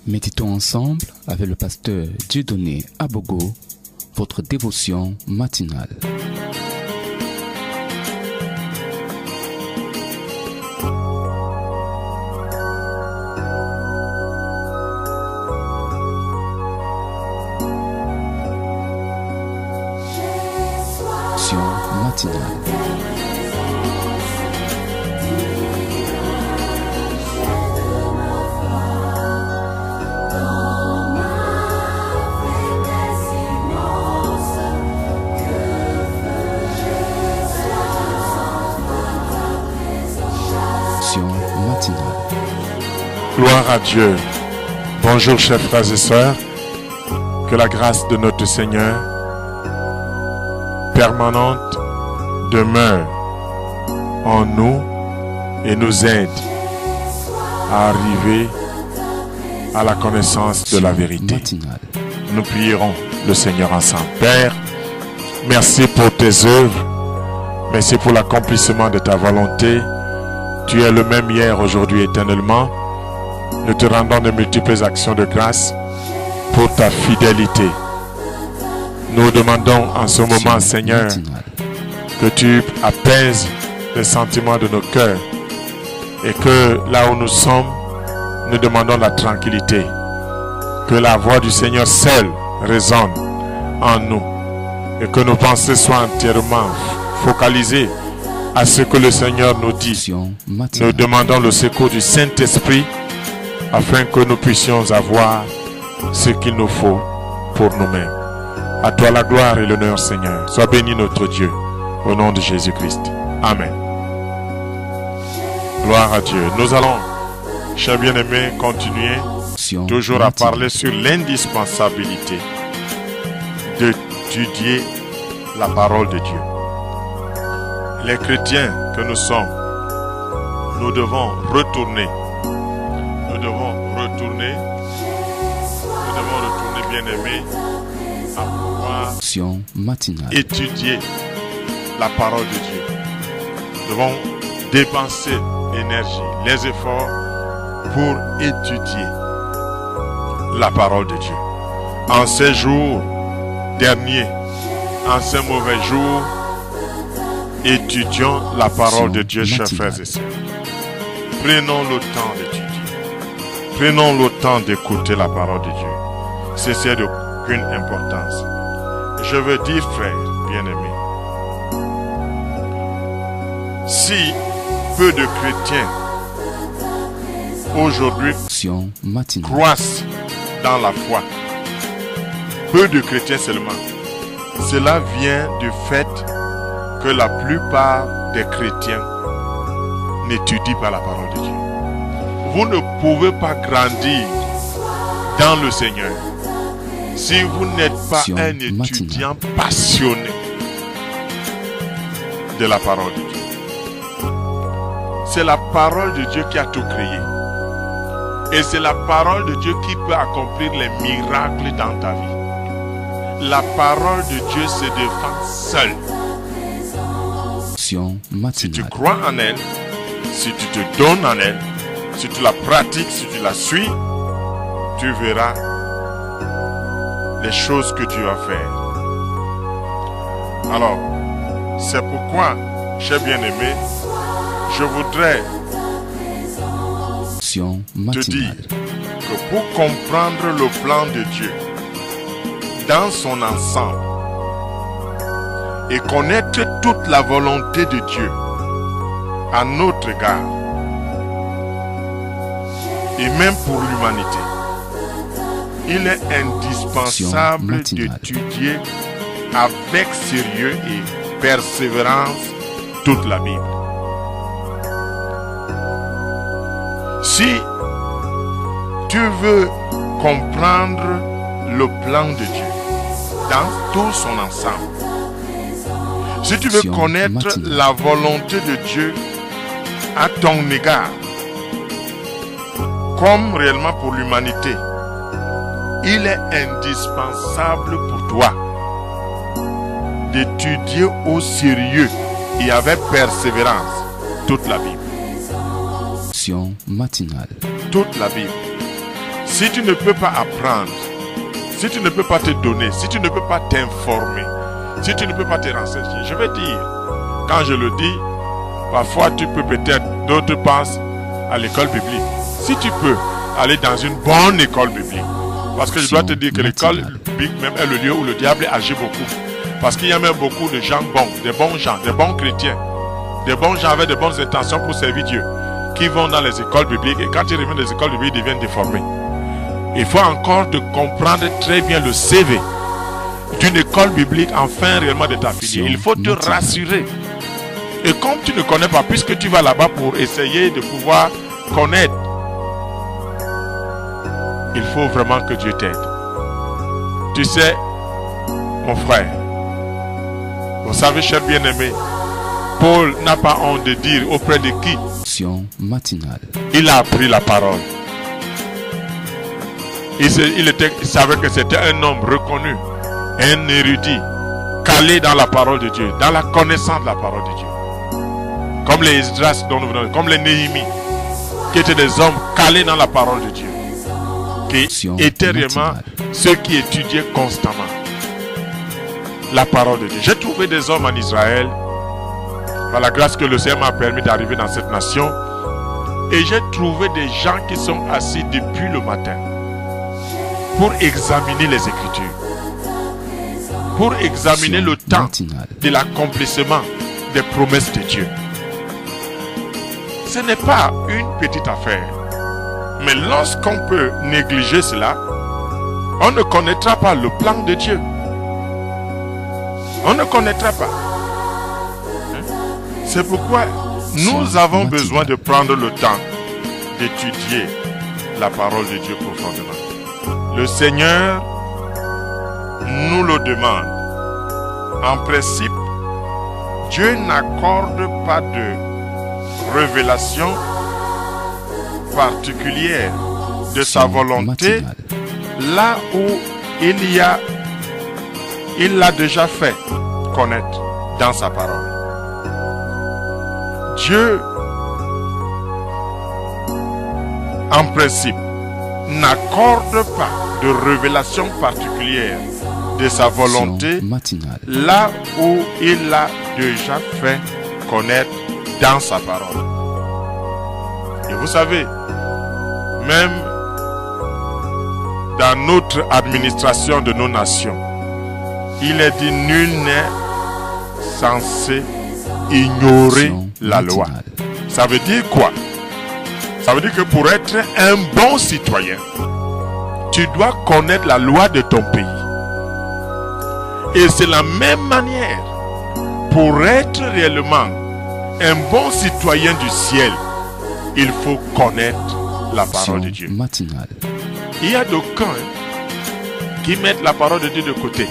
Méditons ensemble avec le pasteur Dieudonné Abogo, votre dévotion matinale. Matinale. Gloire à Dieu. Bonjour chers frères et sœurs. Que la grâce de notre Seigneur permanente demeure en nous et nous aide à arriver à la connaissance de la vérité. Nous prierons le Seigneur ensemble. Père, merci pour tes œuvres. Merci pour l'accomplissement de ta volonté. Tu es le même hier, aujourd'hui, éternellement. Nous te rendons de multiples actions de grâce pour ta fidélité. Nous demandons en ce moment, Seigneur, que tu apaises les sentiments de nos cœurs et que là où nous sommes, nous demandons la tranquillité. Que la voix du Seigneur seule résonne en nous et que nos pensées soient entièrement focalisées à ce que le Seigneur nous dit. Nous demandons le secours du Saint-Esprit afin que nous puissions avoir ce qu'il nous faut pour nous-mêmes. À toi la gloire et l'honneur, Seigneur. Sois béni notre Dieu, au nom de Jésus-Christ. Amen. Gloire à Dieu. Nous allons, chers bien-aimés, continuer toujours à parler sur l'indispensabilité d'étudier la parole de Dieu. Les chrétiens que nous sommes, nous devons retourner, bien-aimés, à pouvoir étudier la parole de Dieu. Nous devons dépenser l'énergie, les efforts pour étudier la parole de Dieu. En ces jours derniers, en ces mauvais jours, étudions la parole de Dieu, chers frères et sœurs. Prenons le temps d'étudier. Prenons le temps d'écouter la parole de Dieu. C'est d'aucune importance. Je veux dire, frères bien-aimés, si peu de chrétiens aujourd'hui croissent dans la foi, peu de chrétiens seulement, cela vient du fait que la plupart des chrétiens n'étudient pas la parole de Dieu. Vous ne pouvez pas grandir dans le Seigneur si vous n'êtes pas un étudiant passionné de la parole de Dieu. C'est la parole de Dieu qui a tout créé. Et c'est la parole de Dieu qui peut accomplir les miracles dans ta vie. La parole de Dieu se défend seule. Si tu crois en elle, si tu te donnes en elle, si tu la pratiques, si tu la suis, tu verras les choses que tu vas faire. Alors, c'est pourquoi, chers bien-aimés, je voudrais te dire que pour comprendre le plan de Dieu dans son ensemble et connaître toute la volonté de Dieu à notre égard et même pour l'humanité, il est indispensable d'étudier avec sérieux et persévérance toute la Bible. Si tu veux comprendre le plan de Dieu dans tout son ensemble, si tu veux connaître la volonté de Dieu à ton égard, comme réellement pour l'humanité, il est indispensable pour toi d'étudier au sérieux et avec persévérance toute la Bible. Matinale. Toute la Bible. Si tu ne peux pas apprendre, si tu ne peux pas te donner, si tu ne peux pas t'informer, si tu ne peux pas te renseigner, je vais dire, quand je le dis, parfois tu peux peut-être, d'autres pensent à l'école biblique. Si tu peux aller dans une bonne école biblique, parce que je dois te dire que l'école biblique même est le lieu où le diable agit beaucoup. Parce qu'il y a même beaucoup de gens bons, des bons chrétiens, des bons gens avec de bonnes intentions pour servir Dieu, qui vont dans les écoles bibliques et quand ils reviennent des écoles bibliques, ils deviennent déformés. Il faut encore de comprendre très bien le CV d'une école biblique afin réellement de t'affilier. Il faut te rassurer. Et comme tu ne connais pas, puisque tu vas là-bas pour essayer de pouvoir connaître, il faut vraiment que Dieu t'aide. Tu sais, mon frère, vous savez, cher bien-aimé, Paul n'a pas honte de dire auprès de qui il a appris la parole. Il savait que c'était un homme reconnu, un érudit, calé dans la parole de Dieu, dans la connaissance de la parole de Dieu. Comme les Esdras dont nous venons, comme les Néhémie, qui étaient des hommes calés dans la parole de Dieu, qui étaient réellement ceux qui étudiaient constamment la parole de Dieu. J'ai trouvé des hommes en Israël, par la grâce que le Seigneur m'a permis d'arriver dans cette nation, et j'ai trouvé des gens qui sont assis depuis le matin pour examiner les Écritures, pour examiner le temps de l'accomplissement des promesses de Dieu. Ce n'est pas une petite affaire. Mais lorsqu'on peut négliger cela, on ne connaîtra pas le plan de Dieu. On ne connaîtra pas. C'est pourquoi nous avons besoin de prendre le temps d'étudier la parole de Dieu profondément. Le Seigneur nous le demande. En principe, Dieu n'accorde pas de révélation particulière de sa volonté là où il l'a déjà fait connaître dans sa parole. Dieu, en principe, n'accorde pas de révélation particulière de sa volonté là où il l'a déjà fait connaître dans sa parole. Et vous savez, même dans notre administration de nos nations, il est dit nul n'est censé ignorer la loi. Ça veut dire quoi? Ça veut dire que pour être un bon citoyen, tu dois connaître la loi de ton pays. Et c'est la même manière, pour être réellement un bon citoyen du ciel, il faut connaître la parole de Dieu. Il y a d'aucuns qui mettent la parole de Dieu de côté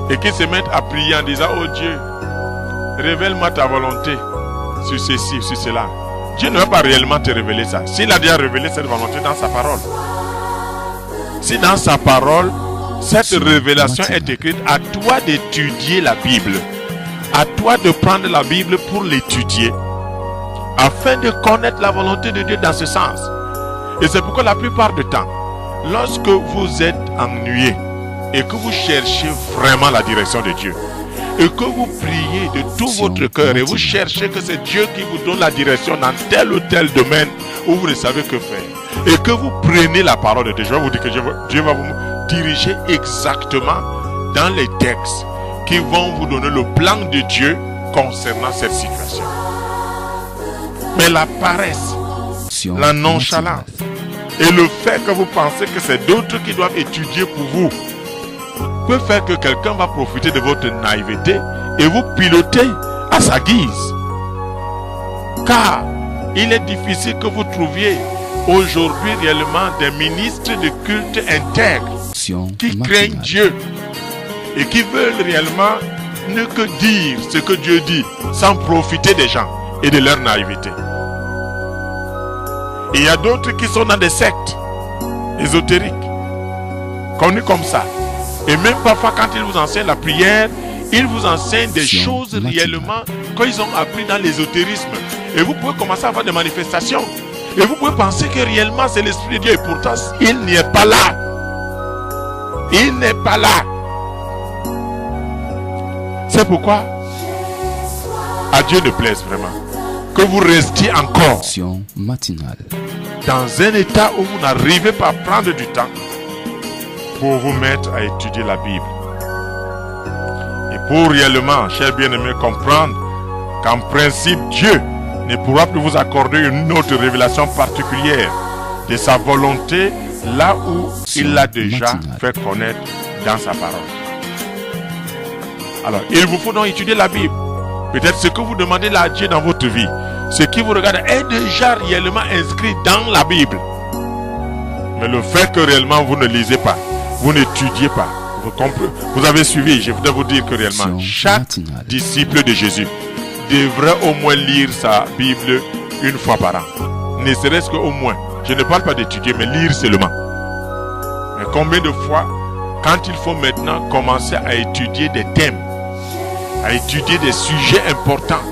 et qui se mettent à prier en disant: oh Dieu, révèle-moi ta volonté sur ceci, sur cela. Dieu ne va pas réellement te révéler ça. S'il a déjà révélé cette volonté dans sa parole, si dans sa parole cette révélation est écrite, à toi d'étudier la Bible, à toi de prendre la Bible pour l'étudier, afin de connaître la volonté de Dieu dans ce sens. Et c'est pourquoi la plupart du temps, lorsque vous êtes ennuyé et que vous cherchez vraiment la direction de Dieu, et que vous priez de tout votre cœur et vous cherchez que c'est Dieu qui vous donne la direction dans tel ou tel domaine où vous ne savez que faire, et que vous prenez la parole de Dieu, je vais vous dire que Dieu va vous diriger exactement dans les textes qui vont vous donner le plan de Dieu concernant cette situation. Mais la paresse, la nonchalance et le fait que vous pensez que c'est d'autres qui doivent étudier pour vous peut faire que quelqu'un va profiter de votre naïveté et vous piloter à sa guise. Car il est difficile que vous trouviez aujourd'hui réellement des ministres de culte intègres qui craignent Dieu et qui veulent réellement ne que dire ce que Dieu dit sans profiter des gens et de leur naïveté. Et il y a d'autres qui sont dans des sectes ésotériques connus comme ça. Et même parfois quand ils vous enseignent la prière, ils vous enseignent des choses réellement qu'ils ont appris dans l'ésotérisme. Et vous pouvez commencer à avoir des manifestations. Et vous pouvez penser que réellement c'est l'Esprit de Dieu. Et pourtant, il n'y est pas là. Il n'est pas là. C'est pourquoi à Dieu ne plaise vraiment que vous restiez encore dans un état où vous n'arrivez pas à prendre du temps pour vous mettre à étudier la Bible. Et pour réellement, chers bien-aimés, comprendre qu'en principe, Dieu ne pourra plus vous accorder une autre révélation particulière de sa volonté là où il l'a déjà fait connaître dans sa parole. Alors, il vous faut donc étudier la Bible. Peut-être ce que vous demandez là à Dieu dans votre vie, ce qui vous regarde est déjà réellement inscrit dans la Bible. Mais le fait que réellement vous ne lisez pas, vous n'étudiez pas, vous avez suivi, je voudrais vous dire que réellement, chaque disciple de Jésus devrait au moins lire sa Bible une fois par an. Ne serait-ce qu'au moins. Je ne parle pas d'étudier, mais lire seulement. Mais combien de fois, quand il faut maintenant commencer à étudier des thèmes, à étudier des sujets importants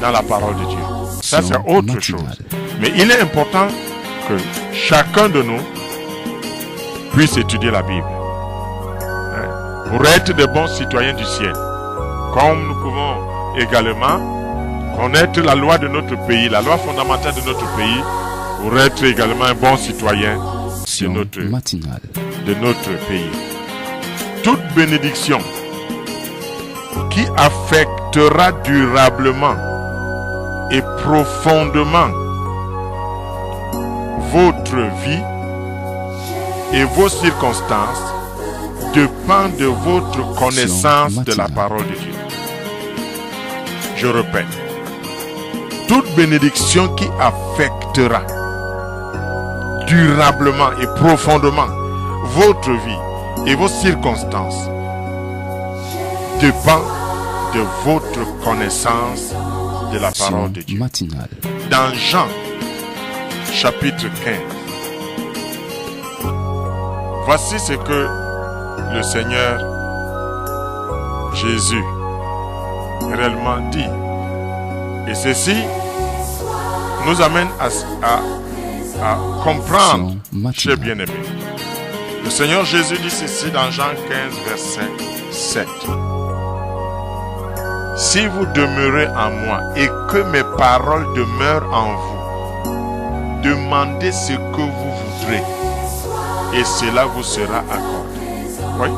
dans la parole de Dieu. Ça, c'est autre chose. Mais il est important que chacun de nous puisse étudier la Bible. Pour être de bons citoyens du ciel. Comme nous pouvons également connaître la loi de notre pays, la loi fondamentale de notre pays, pour être également un bon citoyen de notre pays. Toute bénédiction qui affectera durablement et profondément votre vie et vos circonstances dépend de votre connaissance de la parole de Dieu. Je répète, toute bénédiction qui affectera durablement et profondément votre vie et vos circonstances dépend de votre connaissance de la parole de Dieu. Dans Jean, chapitre 15, voici ce que le Seigneur Jésus réellement dit. Et ceci nous amène à comprendre, chers bien-aimés. Le Seigneur Jésus dit ceci dans Jean 15, verset 7. Si vous demeurez en moi et que mes paroles demeurent en vous, demandez ce que vous voudrez et cela vous sera accordé. Oui.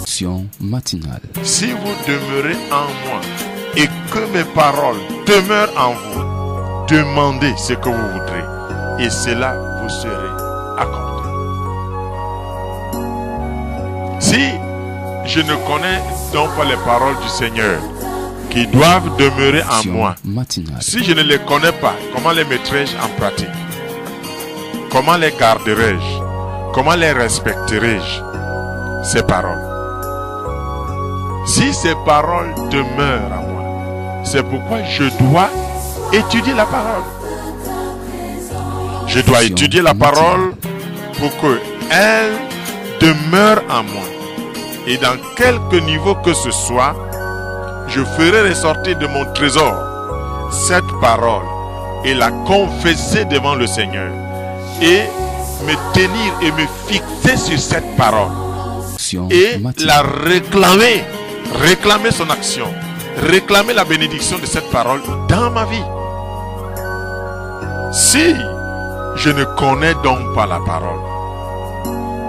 Si vous demeurez en moi et que mes paroles demeurent en vous, demandez ce que vous voudrez et cela vous sera accordé. Si je ne connais donc pas les paroles du Seigneur qui doivent demeurer en moi, si je ne les connais pas, comment les mettrai-je en pratique? Comment les garderai-je? Comment les respecterai-je? Ces paroles. Si ces paroles demeurent en moi, c'est pourquoi je dois étudier la parole. Je dois étudier la parole pour qu'elle demeure en moi. Et dans quelque niveau que ce soit, je ferai ressortir de mon trésor cette parole et la confesser devant le Seigneur et me tenir et me fixer sur cette parole et la réclamer son action, réclamer la bénédiction de cette parole dans ma vie. Si je ne connais donc pas la parole,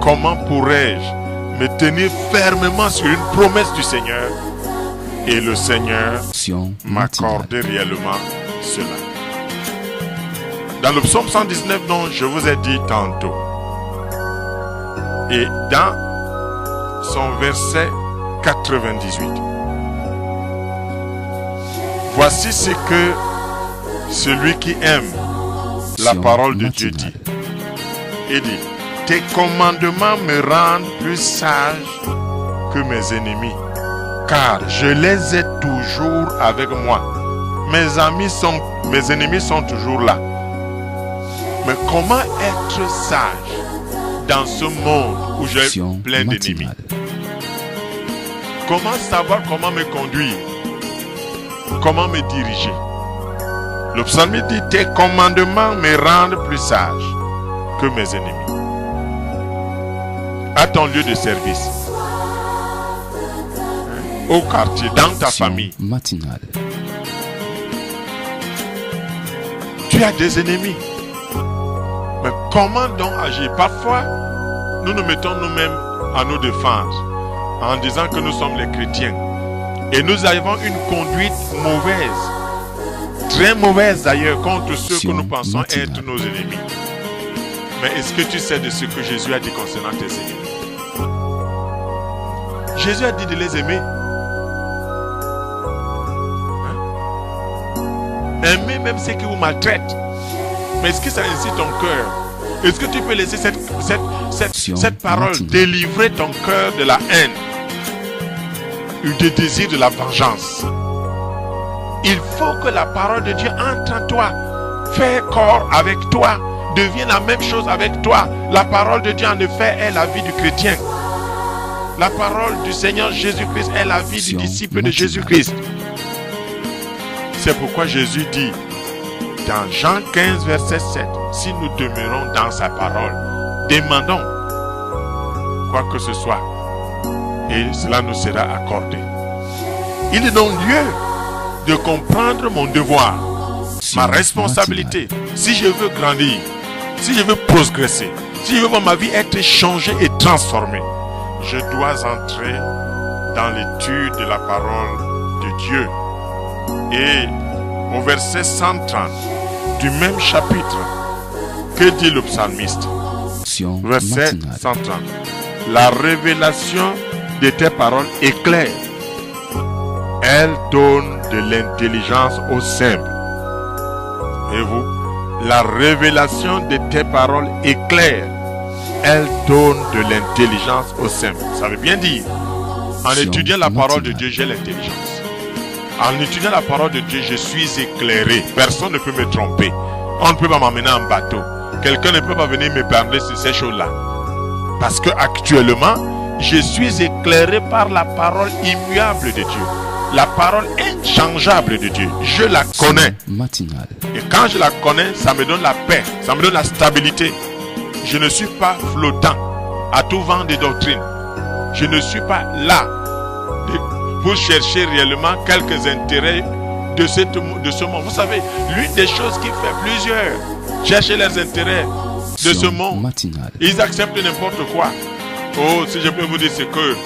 comment pourrais-je me tenir fermement sur une promesse du Seigneur et le Seigneur m'accorder réellement cela? Dans le psaume 119 dont je vous ai dit tantôt, et dans son verset 98, voici ce que celui qui aime la parole de Dieu dit. Il dit: tes commandements me rendent plus sage que mes ennemis, car je les ai toujours avec moi. Mes ennemis sont toujours là. Mais comment être sage dans ce monde où j'ai plein d'ennemis? Comment savoir comment me conduire? Comment me diriger? Le psalmiste dit, tes commandements me rendent plus sage que mes ennemis. À ton lieu de service, au quartier, dans ta famille, matinale. Tu as des ennemis. Mais comment donc agir? Parfois, nous nous mettons nous-mêmes à nous défendre en disant que nous sommes les chrétiens. Et nous avons une conduite mauvaise, très mauvaise d'ailleurs, contre ceux que nous pensons être nos ennemis. Mais est-ce que tu sais de ce que Jésus a dit concernant tes ennemis? Jésus a dit de les aimer. Aimez même ceux qui vous maltraitent. Mais est-ce que ça incite ton cœur? Est-ce que tu peux laisser cette parole délivrer ton cœur de la haine, du désir de la vengeance? Il faut que la parole de Dieu entre en toi, fait corps avec toi, devienne la même chose avec toi. La parole de Dieu en effet est la vie du chrétien. La parole du Seigneur Jésus-Christ est la vie du disciple de Jésus-Christ. C'est pourquoi Jésus dit dans Jean 15 verset 7, si nous demeurons dans sa parole, demandons quoi que ce soit et cela nous sera accordé. Il est donc lieu de comprendre mon devoir, ma responsabilité. Si je veux grandir, si je veux progresser, si je veux voir ma vie être changée et transformée, je dois entrer dans l'étude de la parole de Dieu. Et au verset 130 du même chapitre, que dit le psalmiste? Verset 130. La révélation de tes paroles est claire. Elle donne de l'intelligence aux simples. Et vous, la révélation de tes paroles est claire. Elle donne de l'intelligence aux simples. Ça veut bien dire, en étudiant la parole de Dieu, j'ai l'intelligence. En étudiant la parole de Dieu, je suis éclairé. Personne ne peut me tromper. On ne peut pas m'emmener en bateau. Quelqu'un ne peut pas venir me parler sur ces choses-là. Parce que actuellement, je suis éclairé par la parole immuable de Dieu. La parole inchangeable de Dieu. Je la connais. Et quand je la connais, ça me donne la paix. Ça me donne la stabilité. Je ne suis pas flottant à tout vent de doctrine. Je ne suis pas là pour chercher réellement quelques intérêts de ce monde. Vous savez, l'une des choses qui fait plusieurs chercher les intérêts de ce monde, ils acceptent n'importe quoi. Oh, si je peux vous dire, c'est que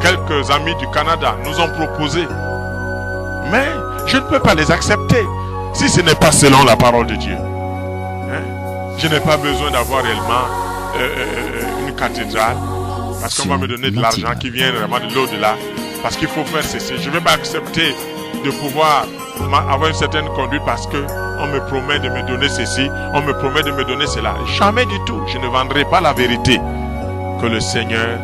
quelques amis du Canada nous ont proposé. Mais je ne peux pas les accepter si ce n'est pas selon la parole de Dieu. Je n'ai pas besoin d'avoir réellement une cathédrale. Parce qu'on va me donner de l'argent qui vient vraiment de l'au-delà. Parce qu'il faut faire ceci. Je ne vais pas accepter de pouvoir avoir une certaine conduite parce qu'on me promet de me donner ceci, on me promet de me donner cela. Jamais du tout. Je ne vendrai pas la vérité que le Seigneur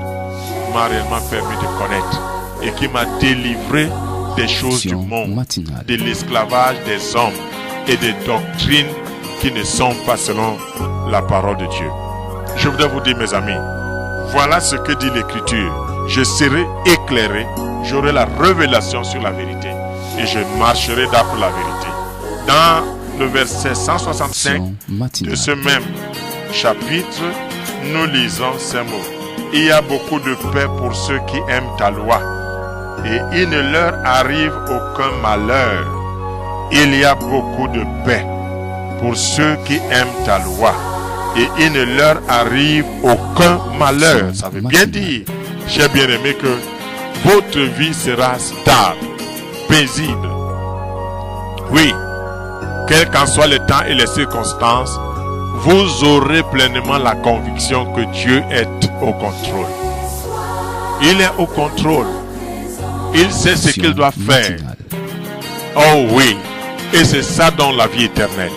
m'a réellement permis de connaître et qui m'a délivré des choses du monde, de l'esclavage des hommes et des doctrines qui ne sont pas selon la parole de Dieu. Je voudrais vous dire, mes amis, voilà ce que dit l'Écriture. Je serai éclairé, j'aurai la révélation sur la vérité et je marcherai d'après la vérité. Dans le verset 165 de ce même chapitre, nous lisons ces mots. Il y a beaucoup de paix pour ceux qui aiment ta loi et il ne leur arrive aucun malheur. Il y a beaucoup de paix pour ceux qui aiment ta loi et il ne leur arrive aucun malheur. Ça veut bien dire, chers bien-aimés, que votre vie sera stable, paisible. Oui, quel qu'en soit le temps et les circonstances, vous aurez pleinement la conviction que Dieu est au contrôle. Il est au contrôle. Il sait ce qu'il doit faire. Oh oui, et c'est ça dans la vie éternelle.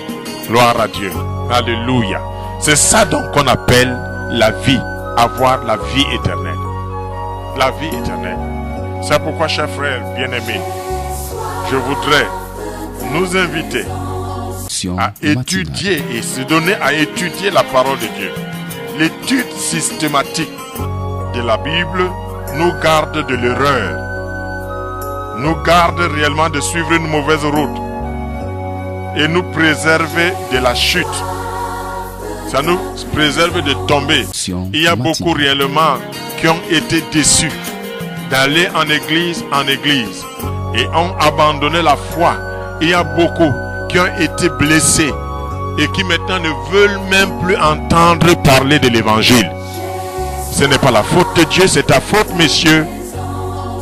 Gloire à Dieu. Alléluia. C'est ça donc qu'on appelle la vie, avoir la vie éternelle. La vie éternelle. C'est pourquoi, chers frères bien-aimés, je voudrais nous inviter à étudier et se donner à étudier la parole de Dieu. L'étude systématique de la Bible nous garde de l'erreur, nous garde réellement de suivre une mauvaise route. et nous préserver de la chute. Ça nous préserve de tomber. Il y a beaucoup réellement qui ont été déçus d'aller en église et ont abandonné la foi. Il y a beaucoup qui ont été blessés et qui maintenant ne veulent même plus entendre parler de l'évangile. Ce n'est pas la faute de Dieu, c'est ta faute, messieurs.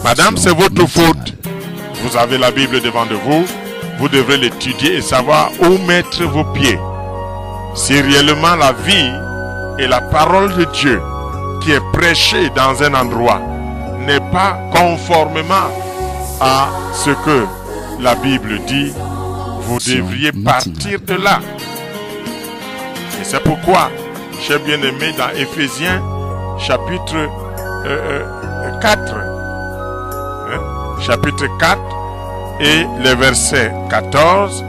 Madame, c'est votre faute. Vous avez la Bible devant de vous. Vous devrez l'étudier et savoir où mettre vos pieds. Si réellement la vie et la parole de Dieu qui est prêchée dans un endroit n'est pas conformément à ce que la Bible dit, vous devriez partir de là. Et c'est pourquoi, chers bien-aimés, dans Éphésiens chapitre 4, chapitre 4 et le verset 14,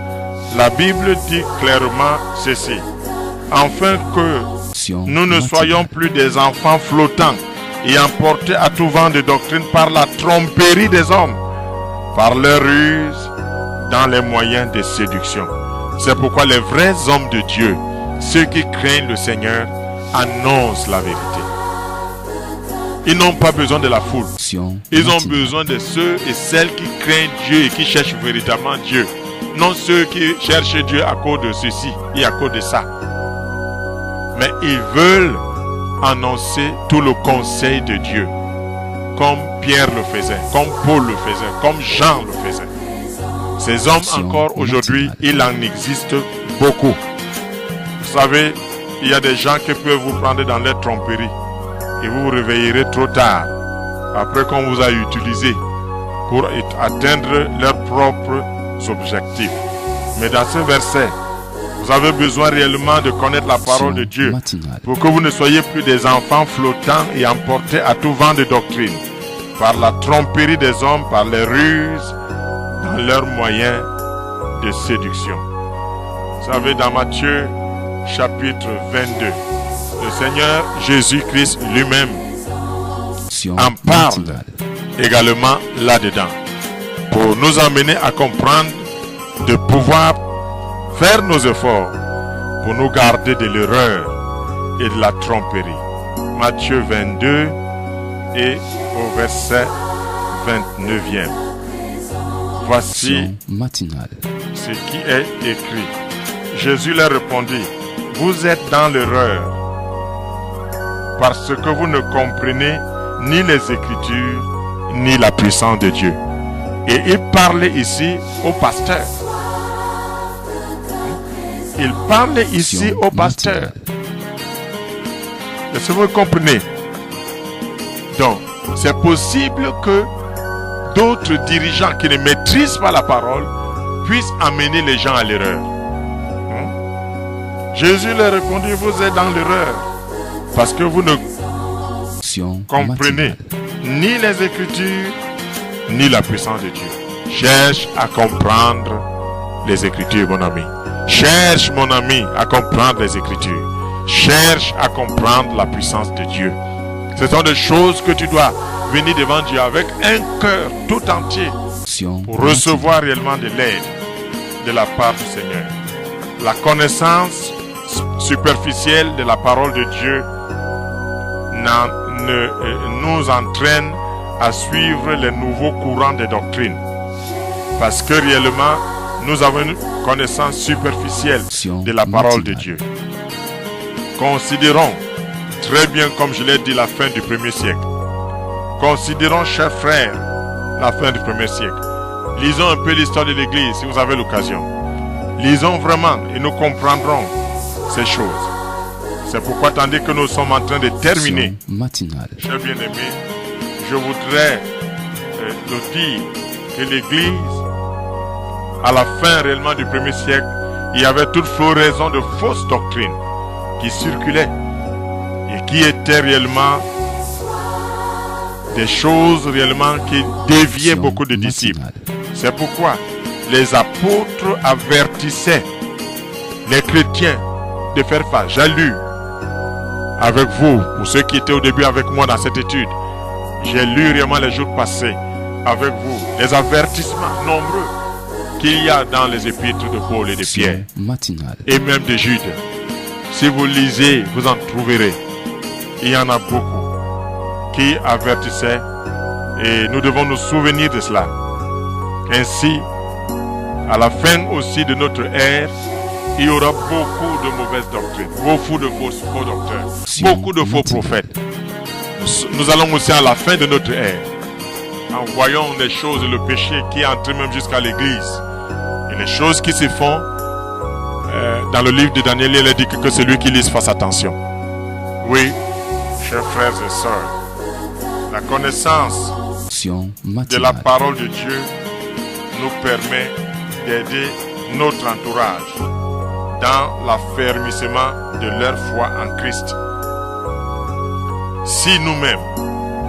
la Bible dit clairement ceci. Afin que nous ne soyons plus des enfants flottants et emportés à tout vent de doctrine par la tromperie des hommes, par leur ruse dans les moyens de séduction. C'est pourquoi les vrais hommes de Dieu, ceux qui craignent le Seigneur, annoncent la vérité. Ils n'ont pas besoin de la foule. Ils ont besoin de ceux et celles qui craignent Dieu et qui cherchent véritablement Dieu. Non ceux qui cherchent Dieu à cause de ceci et à cause de ça. Mais ils veulent annoncer tout le conseil de Dieu. Comme Pierre le faisait, comme Paul le faisait, comme Jean le faisait. Ces hommes encore aujourd'hui, il en existe beaucoup. Vous savez, il y a des gens qui peuvent vous prendre dans leur tromperie. Et vous vous réveillerez trop tard, après qu'on vous a utilisé pour atteindre leurs propres objectifs. Mais dans ce verset, vous avez besoin réellement de connaître la parole de Dieu pour que vous ne soyez plus des enfants flottants et emportés à tout vent de doctrine, par la tromperie des hommes, par les ruses, dans leurs moyens de séduction. Vous savez, dans Matthieu chapitre 22, le Seigneur Jésus-Christ lui-même en parle également là-dedans pour nous amener à comprendre de pouvoir faire nos efforts pour nous garder de l'erreur et de la tromperie. Matthieu 22 et au verset 29e. Voici ce qui est écrit. Jésus leur répondit, vous êtes dans l'erreur parce que vous ne comprenez ni les Écritures, ni la puissance de Dieu. Et il parlait ici au pasteur. Il parlait ici au pasteur. Est-ce que vous comprenez? Donc, c'est possible que d'autres dirigeants qui ne maîtrisent pas la parole puissent amener les gens à l'erreur. Jésus leur répondit, vous êtes dans l'erreur parce que vous ne comprenez ni les Écritures, ni la puissance de Dieu. Cherche à comprendre les Écritures, mon ami. Cherche, mon ami, à comprendre les Écritures. Cherche à comprendre la puissance de Dieu. Ce sont des choses que tu dois venir devant Dieu avec un cœur tout entier pour recevoir réellement de l'aide de la part du Seigneur. La connaissance superficielle de la parole de Dieu nous entraîne à suivre les nouveaux courants de doctrine. Parce que réellement, nous avons une connaissance superficielle de la parole de Dieu. Considérons très bien, comme je l'ai dit, la fin du 1er siècle. Considérons, chers frères, la fin du 1er siècle. Lisons un peu l'histoire de l'Église, si vous avez l'occasion. Lisons vraiment et nous comprendrons ces choses. C'est pourquoi, tandis que nous sommes en train de terminer, chers bien-aimés, je voudrais le dire que l'Église, à la fin réellement du 1er siècle, il y avait toute floraison de fausses doctrines qui circulaient et qui étaient réellement des choses réellement qui déviaient beaucoup de disciples. C'est pourquoi les apôtres avertissaient les chrétiens de faire face. J'ai lu avec vous, pour ceux qui étaient au début avec moi dans cette étude, j'ai lu réellement les jours passés avec vous, les avertissements nombreux qu'il y a dans les épîtres de Paul et de Pierre et même de Jude. Si vous lisez, vous en trouverez. Il y en a beaucoup qui avertissaient et nous devons nous souvenir de cela. Ainsi, à la fin aussi de notre ère, il y aura beaucoup de mauvaises doctrines, beaucoup de faux docteurs, beaucoup de faux prophètes. Nous allons aussi à la fin de notre ère, en voyant les choses, le péché qui entre même jusqu'à l'église. Et les choses qui se font, dans le livre de Daniel, il est dit que celui qui lit fasse attention. Oui, chers frères et sœurs, la connaissance de la parole de Dieu nous permet d'aider notre entourage dans l'affermissement de leur foi en Christ. Si nous-mêmes,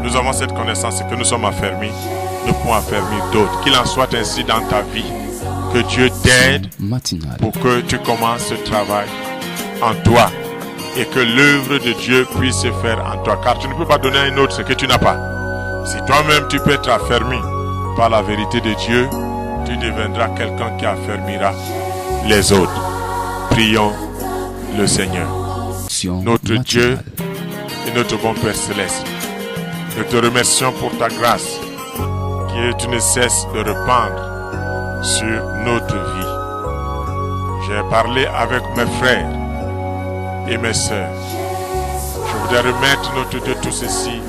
nous avons cette connaissance et que nous sommes affermis, nous pouvons affermir d'autres. Qu'il en soit ainsi dans ta vie. Que Dieu t'aide pour que tu commences ce travail en toi et que l'œuvre de Dieu puisse se faire en toi. Car tu ne peux pas donner à un autre ce que tu n'as pas. Si toi-même tu peux être affermi par la vérité de Dieu, tu deviendras quelqu'un qui affermira les autres. Prions le Seigneur. Notre Dieu et notre bon Père Céleste, nous te remercions pour ta grâce que tu ne cesses de répandre sur notre vie. J'ai parlé avec mes frères et mes sœurs. Je voudrais remettre notre Dieu tout ceci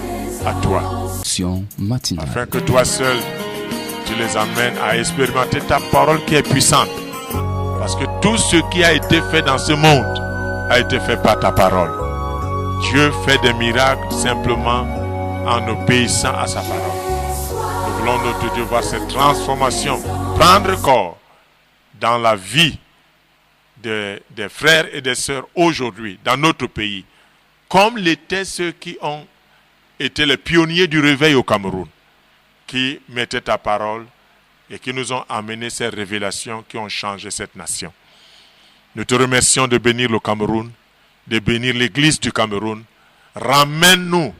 à toi, afin que toi seul tu les amènes à expérimenter ta parole qui est puissante. Parce que tout ce qui a été fait dans ce monde a été fait par ta parole. Dieu fait des miracles simplement en obéissant à sa parole. Nous voulons, notre Dieu, voir cette transformation prendre corps dans la vie des frères et des sœurs aujourd'hui, dans notre pays, comme l'étaient ceux qui ont été les pionniers du réveil au Cameroun, qui mettaient ta parole et qui nous ont amené ces révélations qui ont changé cette nation. Nous te remercions de bénir le Cameroun, de bénir l'église du Cameroun. Ramène-nous,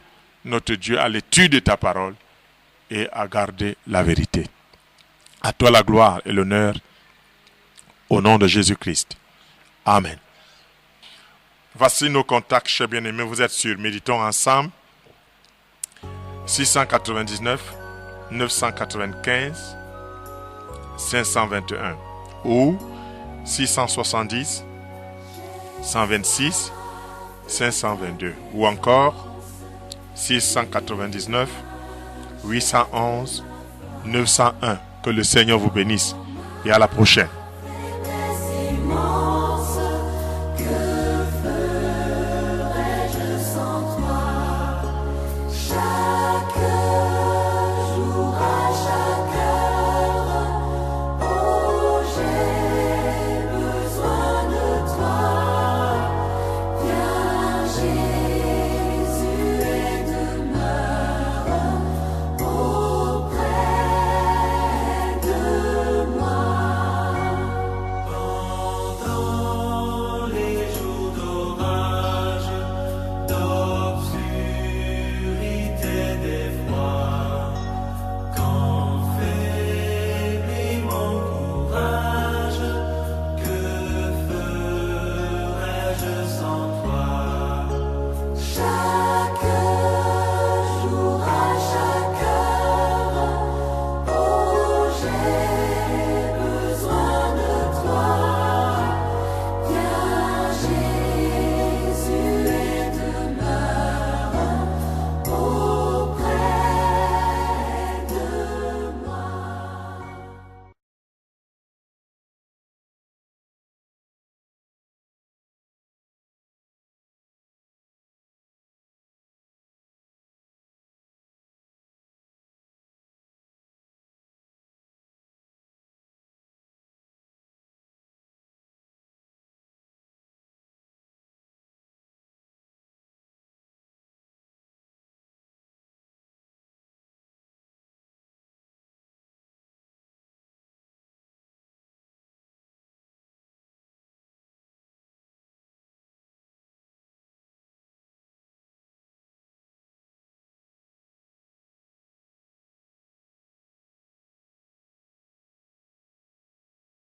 notre Dieu, à l'étude de ta parole et à garder la vérité. À toi la gloire et l'honneur, au nom de Jésus-Christ. Amen. Voici nos contacts, chers bien-aimés. Vous êtes sûrs. Méditons ensemble. 699 995 521 ou 670 126 522 ou encore 699 811 901. Que le Seigneur vous bénisse et à la prochaine.